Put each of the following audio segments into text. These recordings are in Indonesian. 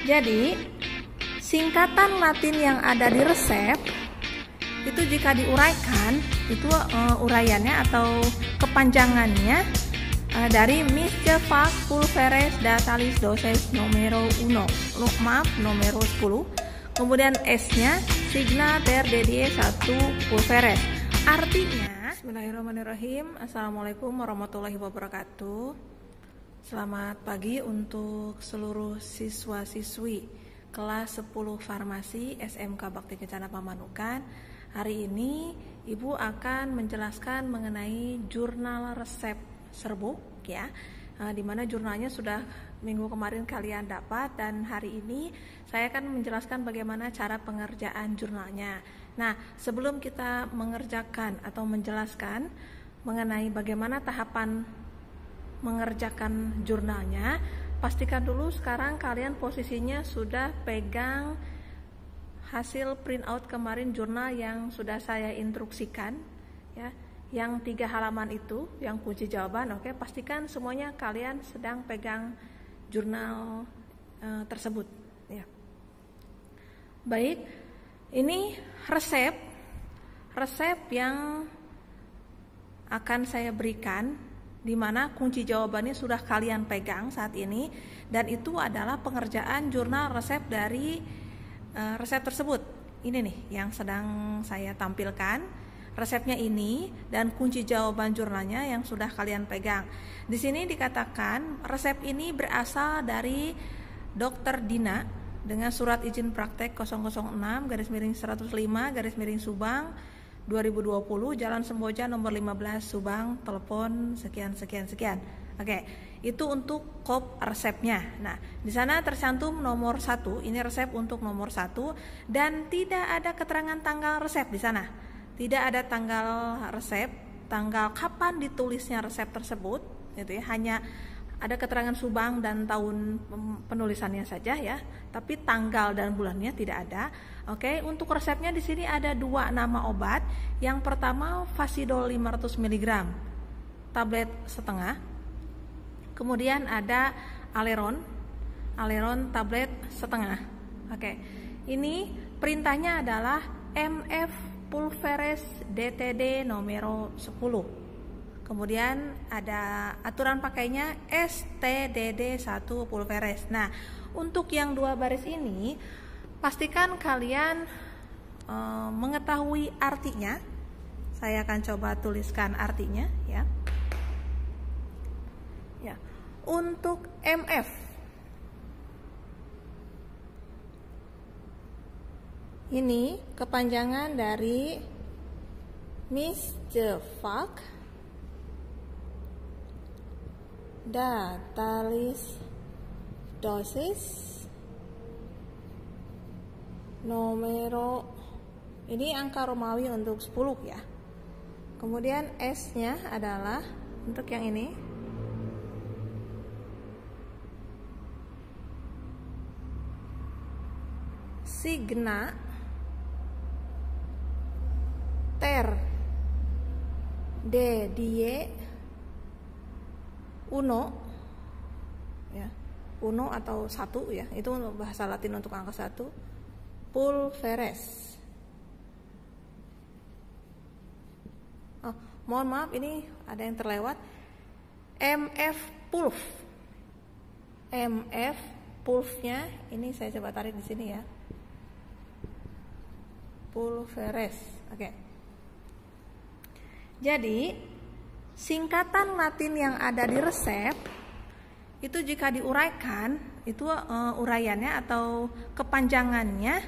Jadi, singkatan Latin yang ada di resep itu jika diuraikan, itu uraiannya atau kepanjangannya dari Miscefac Pulveres Datalis Doses Numero 1, nomor 10. Kemudian S-nya Signa Ter Dedie 1 Pulveres. Artinya, Bismillahirrahmanirrahim. Assalamualaikum warahmatullahi wabarakatuh. Selamat pagi untuk seluruh siswa-siswi kelas 10 Farmasi SMK Bakti Kencana Pamanukan. Hari ini Ibu akan menjelaskan mengenai jurnal resep serbuk ya, dimana jurnalnya sudah minggu kemarin kalian dapat, dan hari ini saya akan menjelaskan bagaimana cara pengerjaan jurnalnya. Nah, sebelum kita mengerjakan atau menjelaskan mengenai bagaimana tahapan mengerjakan jurnalnya, pastikan dulu sekarang kalian posisinya sudah pegang hasil printout kemarin jurnal yang sudah saya instruksikan ya, yang 3 halaman itu yang kunci jawaban. Oke, pastikan semuanya kalian sedang pegang jurnal tersebut ya. Baik, ini resep yang akan saya berikan, di mana kunci jawabannya sudah kalian pegang saat ini, dan itu adalah pengerjaan jurnal resep dari resep tersebut. Ini nih yang sedang saya tampilkan, resepnya ini dan kunci jawaban jurnalnya yang sudah kalian pegang. Di sini dikatakan resep ini berasal dari Dr. Dina dengan surat izin praktek 006/105/Subang 2020, Jalan Semboja nomor 15 Subang, telepon sekian. Oke, itu untuk kop resepnya. Nah, di sana tercantum nomor 1, ini resep untuk nomor 1, dan tidak ada keterangan tanggal resep di sana. Tidak ada tanggal resep, tanggal kapan ditulisnya resep tersebut, gitu ya. Hanya ada keterangan Subang dan tahun penulisannya saja ya, tapi tanggal dan bulannya tidak ada. Oke, untuk resepnya di sini ada 2 nama obat. Yang pertama Fasidol 500 mg, tablet setengah. Kemudian ada Aleron tablet setengah. Oke, ini perintahnya adalah MF Pulveres DTD nomor 10. Kemudian ada aturan pakainya STDD 1 Pulveres. Nah, untuk yang 2 baris ini pastikan kalian mengetahui artinya. Saya akan coba tuliskan artinya ya. Ya. Untuk MF ini kepanjangan dari Miscefac Datalis Dosis Numero, ini angka Romawi untuk 10 ya. Kemudian S-nya adalah untuk yang ini Signa Ter Dedie 1 ya, 1 atau 1 ya, itu bahasa Latin untuk angka 1, Pulveres. Oh, mohon maaf, ini ada yang terlewat. MF Pulfnya ini saya coba tarik di sini ya. Pulveres. Oke. Jadi, singkatan Latin yang ada di resep itu jika diuraikan, itu uraiannya atau kepanjangannya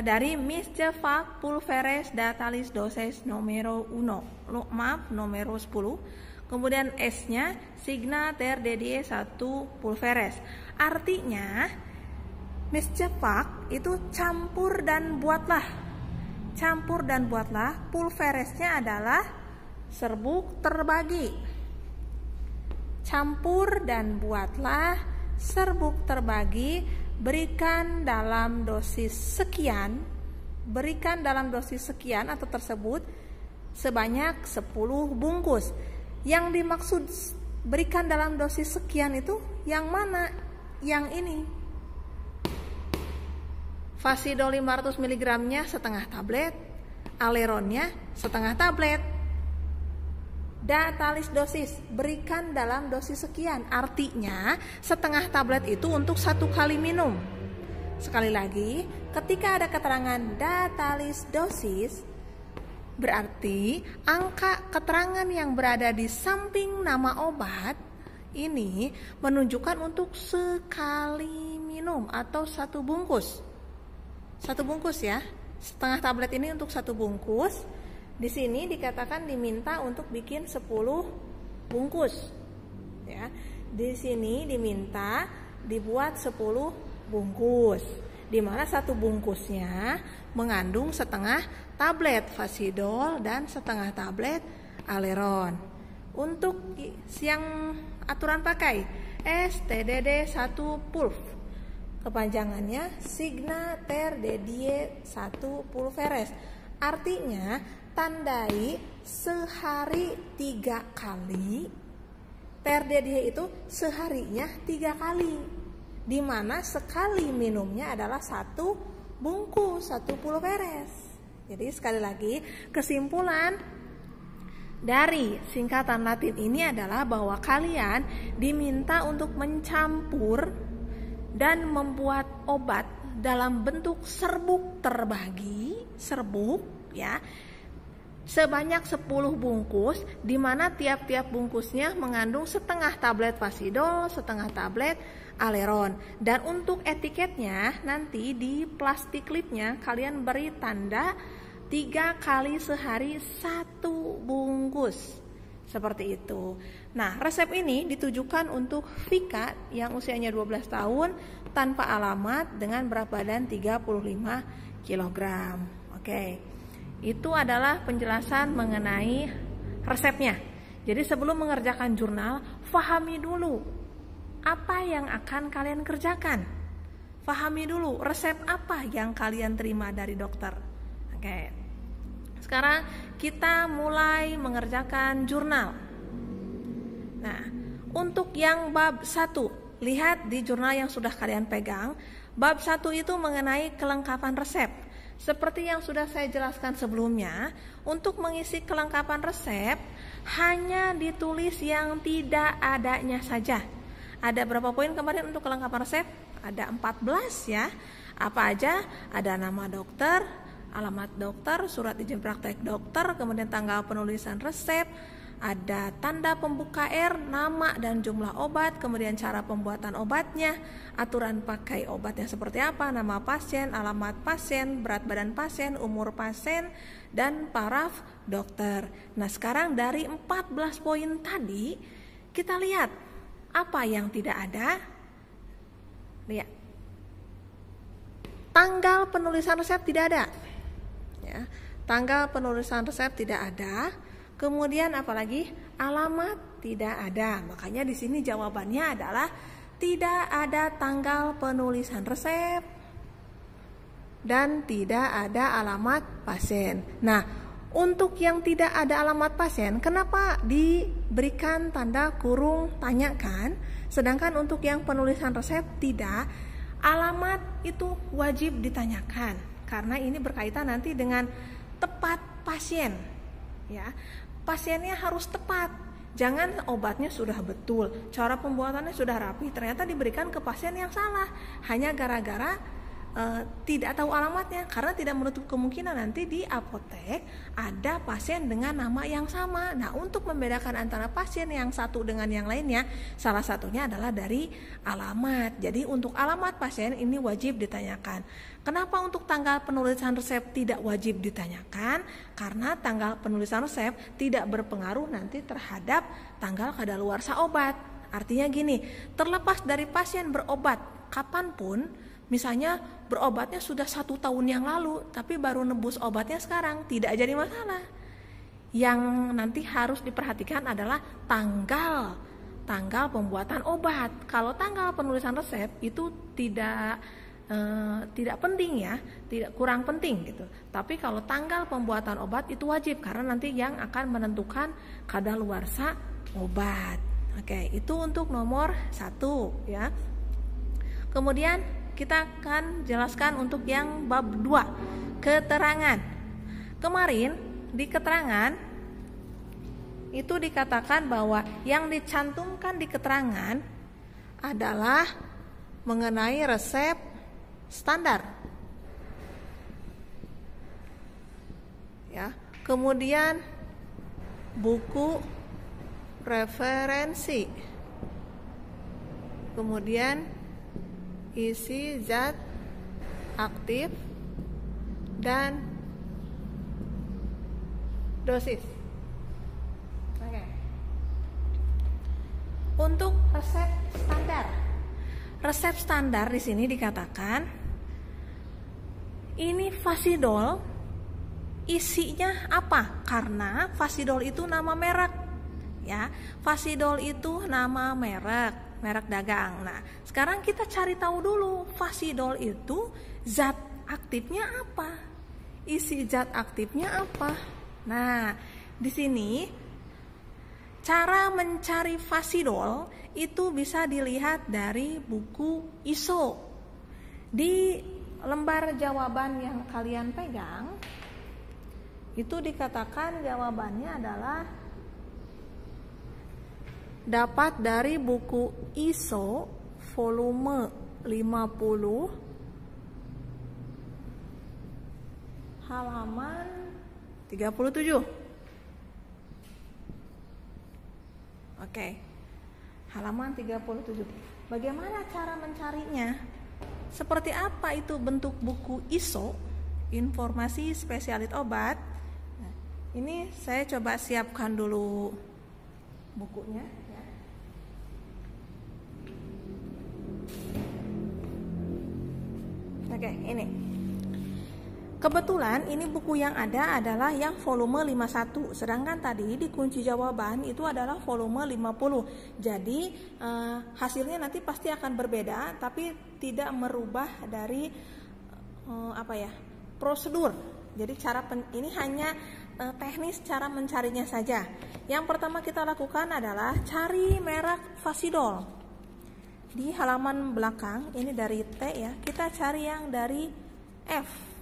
dari Miscefac Pulveres Datalis Doses nomor 1, nomor 10. Kemudian S-nya Signa Ter Dedie 1 Pulveres. Artinya Miscefac itu campur dan buatlah. Pulveresnya adalah serbuk terbagi. Campur dan buatlah serbuk terbagi, berikan dalam dosis sekian atau tersebut sebanyak 10 bungkus. Yang dimaksud berikan dalam dosis sekian itu yang mana? Yang ini. Fasidol 500 mg-nya setengah tablet, Aleronnya setengah tablet. Datalis dosis, berikan dalam dosis sekian. Artinya setengah tablet itu untuk 1 kali minum. Sekali lagi, ketika ada keterangan datalis dosis, berarti angka keterangan yang berada di samping nama obat ini menunjukkan untuk sekali minum atau 1 bungkus. 1 bungkus ya. Setengah tablet ini untuk 1 bungkus. Di sini dikatakan diminta untuk bikin 10 bungkus. Ya. Di sini diminta dibuat 10 bungkus. Di mana 1 bungkusnya mengandung setengah tablet Fasidol dan setengah tablet Aleron. Untuk yang aturan pakai STDD 1 pulv. Kepanjangannya Signa Ter Dedie 1 pulveres. Artinya tandai sehari 3 kali. Ter Dedie itu seharinya 3 kali. Di mana sekali minumnya adalah 1 bungkus, 1 pulveres. Jadi sekali lagi kesimpulan dari singkatan Latin ini adalah bahwa kalian diminta untuk mencampur dan membuat obat dalam bentuk serbuk terbagi, serbuk ya, sebanyak 10 bungkus, di mana tiap-tiap bungkusnya mengandung setengah tablet Fasidol, setengah tablet Aleron. Dan untuk etiketnya nanti di plastik lipnya kalian beri tanda 3 kali sehari 1 bungkus. Seperti itu. Nah, resep ini ditujukan untuk Vika yang usianya 12 tahun tanpa alamat dengan berat badan 35 kg. Oke. Itu adalah penjelasan mengenai resepnya. Jadi sebelum mengerjakan jurnal, fahami dulu apa yang akan kalian kerjakan. Fahami dulu resep apa yang kalian terima dari dokter. Oke. Sekarang kita mulai mengerjakan jurnal. Nah, untuk yang bab 1, lihat di jurnal yang sudah kalian pegang. Bab 1 itu mengenai kelengkapan resep. Seperti yang sudah saya jelaskan sebelumnya, untuk mengisi kelengkapan resep hanya ditulis yang tidak adanya saja. Ada berapa poin kemarin untuk kelengkapan resep? Ada 14 ya. Apa aja? Ada nama dokter, alamat dokter, surat izin praktek dokter, kemudian tanggal penulisan resep, ada tanda pembuka R, nama dan jumlah obat, kemudian cara pembuatan obatnya, aturan pakai obatnya seperti apa, nama pasien, alamat pasien, berat badan pasien, umur pasien, dan paraf dokter. Nah, sekarang dari 14 poin tadi, kita lihat apa yang tidak ada. Lihat. Tanggal penulisan resep tidak ada. Ya, tanggal penulisan resep tidak ada. Kemudian apalagi? Alamat tidak ada. Makanya di sini jawabannya adalah tidak ada tanggal penulisan resep dan tidak ada alamat pasien. Nah, untuk yang tidak ada alamat pasien, kenapa diberikan tanda kurung tanyakan? Sedangkan untuk yang penulisan resep tidak, alamat itu wajib ditanyakan. Karena ini berkaitan nanti dengan tepat pasien. Ya, pasiennya harus tepat. Jangan obatnya sudah betul, cara pembuatannya sudah rapi, ternyata diberikan ke pasien yang salah hanya gara-gara tidak tahu alamatnya. Karena tidak menutup kemungkinan nanti di apotek ada pasien dengan nama yang sama. Nah, untuk membedakan antara pasien yang satu dengan yang lainnya, salah satunya adalah dari alamat. Jadi untuk alamat pasien ini wajib ditanyakan. Kenapa untuk tanggal penulisan resep tidak wajib ditanyakan? Karena tanggal penulisan resep tidak berpengaruh nanti terhadap tanggal kadaluarsa obat. Artinya gini, terlepas dari pasien berobat kapanpun, misalnya berobatnya sudah 1 tahun yang lalu, tapi baru nebus obatnya sekarang, tidak jadi masalah. Yang nanti harus diperhatikan adalah tanggal pembuatan obat. Kalau tanggal penulisan resep itu tidak penting ya, tidak kurang penting gitu. Tapi kalau tanggal pembuatan obat itu wajib karena nanti yang akan menentukan kadaluarsa obat. Oke, itu untuk nomor 1 ya. Kemudian kita akan jelaskan untuk yang bab 2, keterangan. Kemarin di keterangan itu dikatakan bahwa yang dicantumkan di keterangan adalah mengenai resep standar. Ya, kemudian buku referensi. Kemudian isi zat aktif dan dosis. Oke. Untuk resep standar. Resep standar di sini dikatakan ini fasidol, isinya apa? Karena fasidol itu nama merek. Ya, fasidol itu nama merek dagang. Nah, sekarang kita cari tahu dulu fasidol itu zat aktifnya apa? Isi zat aktifnya apa? Nah, di sini cara mencari fasidol itu bisa dilihat dari buku ISO. Di lembar jawaban yang kalian pegang itu dikatakan jawabannya adalah dapat dari buku ISO volume 50 halaman 37. Oke. Halaman 37. Bagaimana cara mencarinya? Seperti apa itu bentuk buku ISO, informasi spesialis obat? Nah, ini saya coba siapkan dulu bukunya ya. Oke, ini. Kebetulan ini buku yang ada adalah yang volume 51, sedangkan tadi di kunci jawaban itu adalah volume 50. Jadi hasilnya nanti pasti akan berbeda, tapi tidak merubah dari prosedur. Jadi ini hanya teknis cara mencarinya saja. Yang pertama kita lakukan adalah cari merek fasidol. Di halaman belakang ini dari T ya, kita cari yang dari F.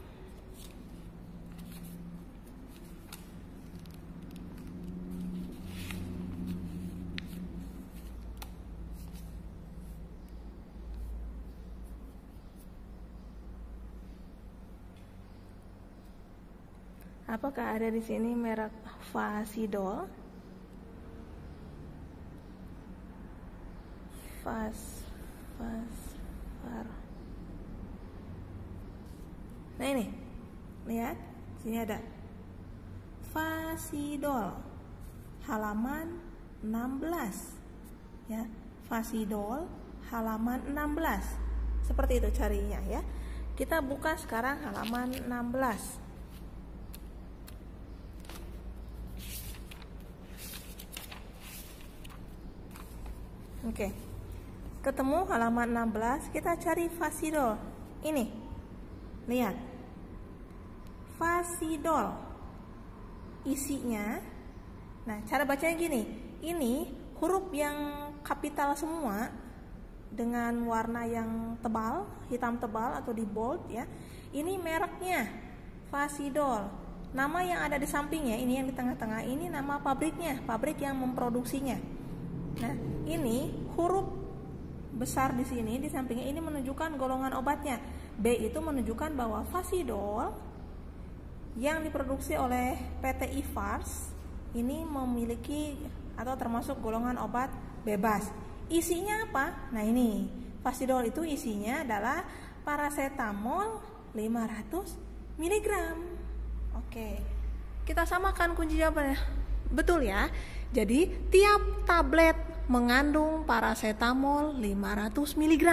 Apakah ada di sini merek fasidol? Nah ini, lihat, sini ada fasidol, halaman 16, ya, fasidol, halaman 16, seperti itu carinya ya. Kita buka sekarang halaman 16. Oke, ketemu halaman 16, kita cari fasidol. Ini, lihat, fasidol, isinya. Nah, cara bacanya gini, ini huruf yang kapital semua dengan warna yang tebal, hitam tebal atau di bold ya. Ini mereknya, fasidol. Nama yang ada di sampingnya, ini yang di tengah-tengah, ini nama pabriknya, pabrik yang memproduksinya. Nah, ini huruf besar di sini di sampingnya ini menunjukkan golongan obatnya. B itu menunjukkan bahwa fasidol yang diproduksi oleh PT Ifars ini memiliki atau termasuk golongan obat bebas. Isinya apa? Nah, ini fasidol itu isinya adalah paracetamol 500 mg. Oke. Kita samakan kunci jawabannya. Betul ya? Jadi tiap tablet mengandung paracetamol 500 mg.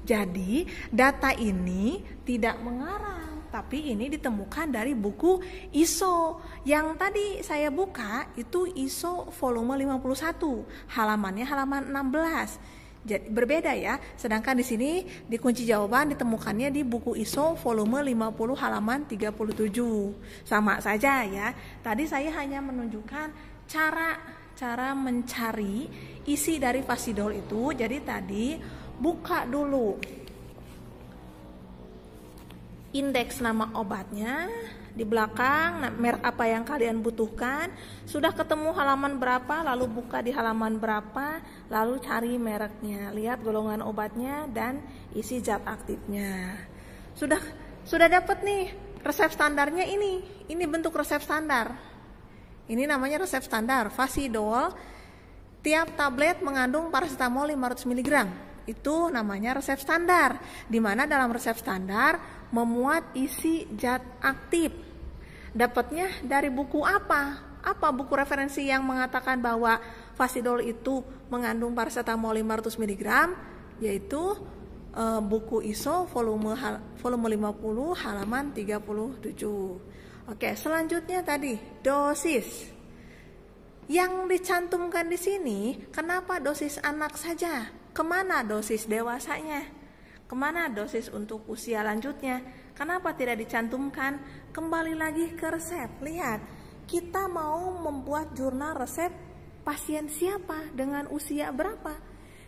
Jadi data ini tidak mengarang, tapi ini ditemukan dari buku ISO. Yang tadi saya buka itu ISO volume 51, halamannya halaman 16. Jadi berbeda ya. Sedangkan di sini di kunci jawaban ditemukannya di buku ISO volume 50 halaman 37. Sama saja ya. Tadi saya hanya menunjukkan cara mencari isi dari fasidol itu. Jadi tadi buka dulu indeks nama obatnya, di belakang merek apa yang kalian butuhkan. Sudah ketemu halaman berapa, lalu buka di halaman berapa, lalu cari mereknya, lihat golongan obatnya dan isi zat aktifnya. Sudah dapat nih resep standarnya ini bentuk resep standar. Ini namanya resep standar, Fasidol. Tiap tablet mengandung paracetamol 500 mg. Itu namanya resep standar, di mana dalam resep standar memuat isi zat aktif. Dapatnya dari buku apa? Apa buku referensi yang mengatakan bahwa Fasidol itu mengandung paracetamol 500 mg? Yaitu buku ISO volume 50 halaman 37. Oke, selanjutnya tadi dosis. Yang dicantumkan di sini, kenapa dosis anak saja? Kemana dosis dewasanya? Kemana dosis untuk usia lanjutnya? Kenapa tidak dicantumkan? Kembali lagi ke resep. Lihat, kita mau membuat jurnal resep pasien siapa dengan usia berapa?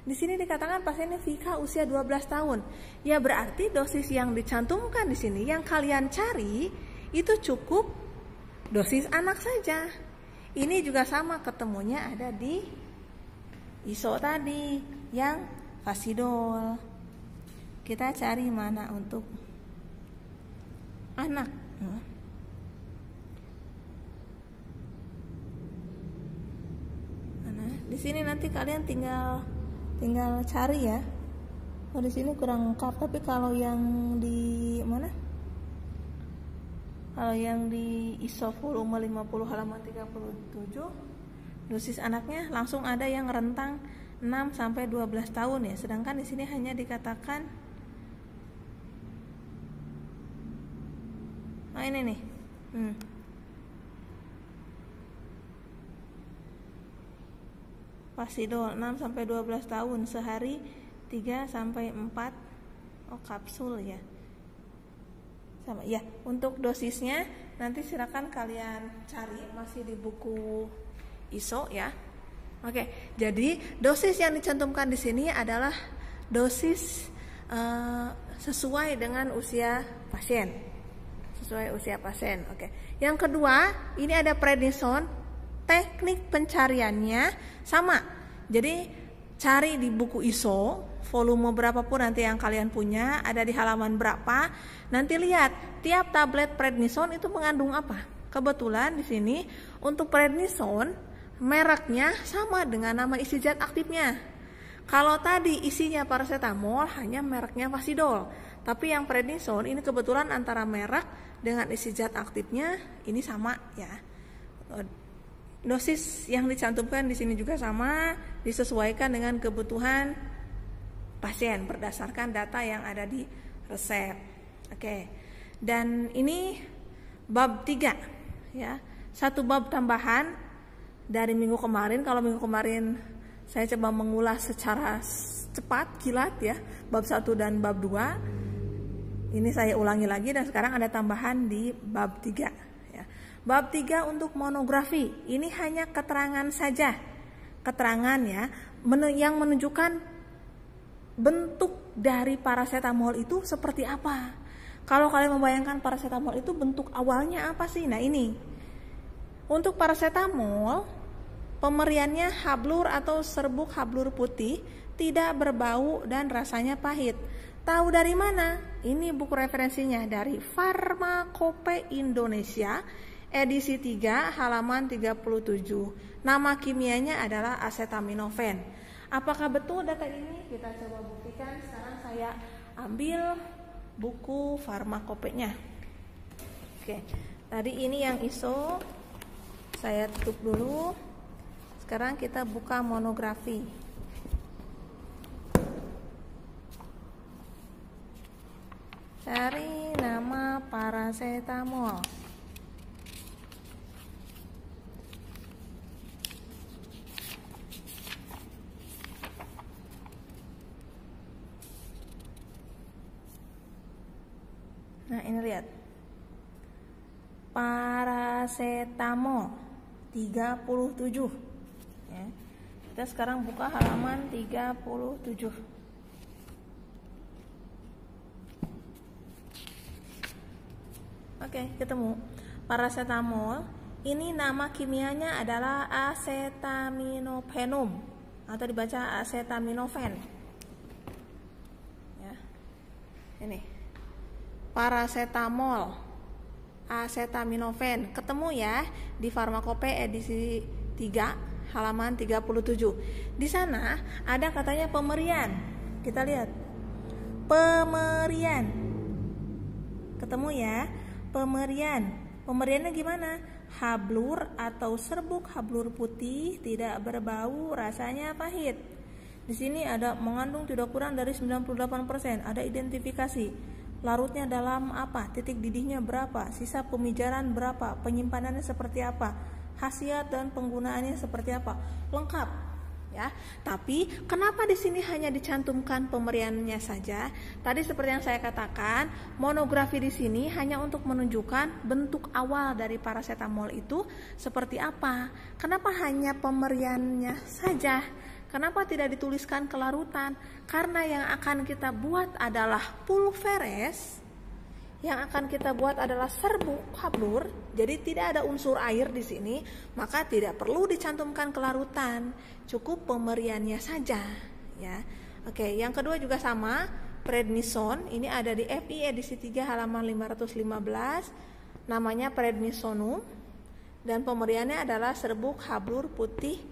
Di sini dikatakan pasiennya Vika usia 12 tahun. Ya berarti dosis yang dicantumkan di sini yang kalian cari itu cukup dosis anak saja. Ini juga sama, ketemunya ada di ISO tadi yang Fasidol. Kita cari mana untuk anak. Nah, di sini nanti kalian tinggal cari ya. Oh, di sini kurang lengkap, tapi kalau yang di mana? Kalau yang di ISO volume 50 halaman 37, dosis anaknya langsung ada yang rentang 6 sampai 12 tahun ya. Sedangkan di sini hanya dikatakan ini nih. Fasidol 6 sampai 12 tahun, sehari 3 sampai 4 kapsul ya. Sama ya. Untuk dosisnya nanti silakan kalian cari, masih di buku ISO ya. Oke, jadi dosis yang dicantumkan di sini adalah dosis sesuai dengan usia pasien. Sesuai usia pasien. Oke. Yang kedua, ini ada prednison. Teknik pencariannya sama. Jadi cari di buku ISO, volume berapapun nanti yang kalian punya, ada di halaman berapa. Nanti lihat tiap tablet prednison itu mengandung apa. Kebetulan di sini untuk prednison mereknya sama dengan nama isi zat aktifnya. Kalau tadi isinya paracetamol, hanya mereknya Fasidol. Tapi yang prednison ini kebetulan antara merek dengan isi zat aktifnya ini sama ya. Dosis yang dicantumkan di sini juga sama, disesuaikan dengan kebutuhan pasien berdasarkan data yang ada di resep. Oke. Dan ini bab 3 ya. Satu bab tambahan dari minggu kemarin. Kalau minggu kemarin saya coba mengulas secara cepat, kilat ya, bab 1 dan bab 2. Ini saya ulangi lagi dan sekarang ada tambahan di bab 3 ya. Bab 3 untuk monografi. Ini hanya keterangan saja. Keterangan ya, yang menunjukkan bentuk dari paracetamol itu seperti apa. Kalau kalian membayangkan paracetamol itu bentuk awalnya apa sih? Nah ini. Untuk paracetamol, pemberiannya hablur atau serbuk hablur putih, tidak berbau dan rasanya pahit. Tahu dari mana? Ini buku referensinya dari Farmakope Indonesia, edisi 3 halaman 37. Nama kimianya adalah acetaminophen. Apakah betul data ini? Kita coba buktikan. Sekarang saya ambil buku farmakopenya. Oke, tadi ini yang ISO, saya tutup dulu. Sekarang kita buka monografi. Cari nama paracetamol. Nah ini lihat, paracetamol 37 ya. Kita sekarang buka halaman 37. Oke, ketemu. Paracetamol ini nama kimianya adalah acetaminophenum atau dibaca acetaminophen. Ya. Ini. Paracetamol, acetaminophen. Ketemu ya di Farmakope edisi 3 halaman 37. Di sana ada katanya pemerian. Kita lihat. Pemerian. Ketemu ya, pemerian. Pemeriannya gimana? Hablur atau serbuk hablur putih tidak berbau, rasanya pahit. Di sini ada mengandung tidak kurang dari 98%. Ada identifikasi. Larutnya dalam apa? Titik didihnya berapa? Sisa pemijaran berapa? Penyimpanannya seperti apa? Khasiat dan penggunaannya seperti apa? Lengkap. Ya, tapi kenapa di sini hanya dicantumkan pemeriannya saja? Tadi seperti yang saya katakan, monografi di sini hanya untuk menunjukkan bentuk awal dari paracetamol itu seperti apa. Kenapa hanya pemeriannya saja? Kenapa tidak dituliskan kelarutan? Karena yang akan kita buat adalah pulveres. Yang akan kita buat adalah serbuk hablur, jadi tidak ada unsur air di sini, maka tidak perlu dicantumkan kelarutan, cukup pemeriannya saja, ya. Oke, yang kedua juga sama, prednison, ini ada di FI edisi 3 halaman 515, namanya prednisonum, dan pemeriannya adalah serbuk hablur putih,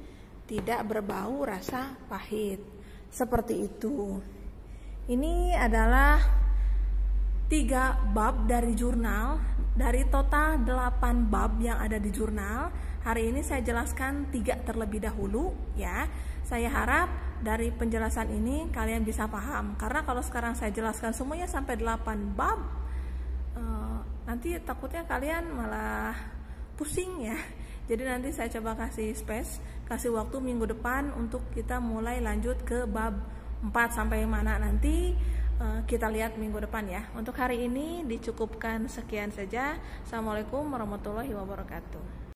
tidak berbau, rasa pahit, seperti itu. Ini adalah 3 bab dari jurnal, dari total 8 bab yang ada di jurnal. Hari ini saya jelaskan 3 terlebih dahulu ya. Saya harap dari penjelasan ini kalian bisa paham. Karena kalau sekarang saya jelaskan semuanya sampai 8 bab, nanti takutnya kalian malah pusing ya. Jadi nanti saya coba kasih space, kasih waktu minggu depan untuk kita mulai lanjut ke bab 4 sampai mana nanti. Kita lihat minggu depan ya. Untuk hari ini dicukupkan sekian saja. Assalamualaikum warahmatullahi wabarakatuh.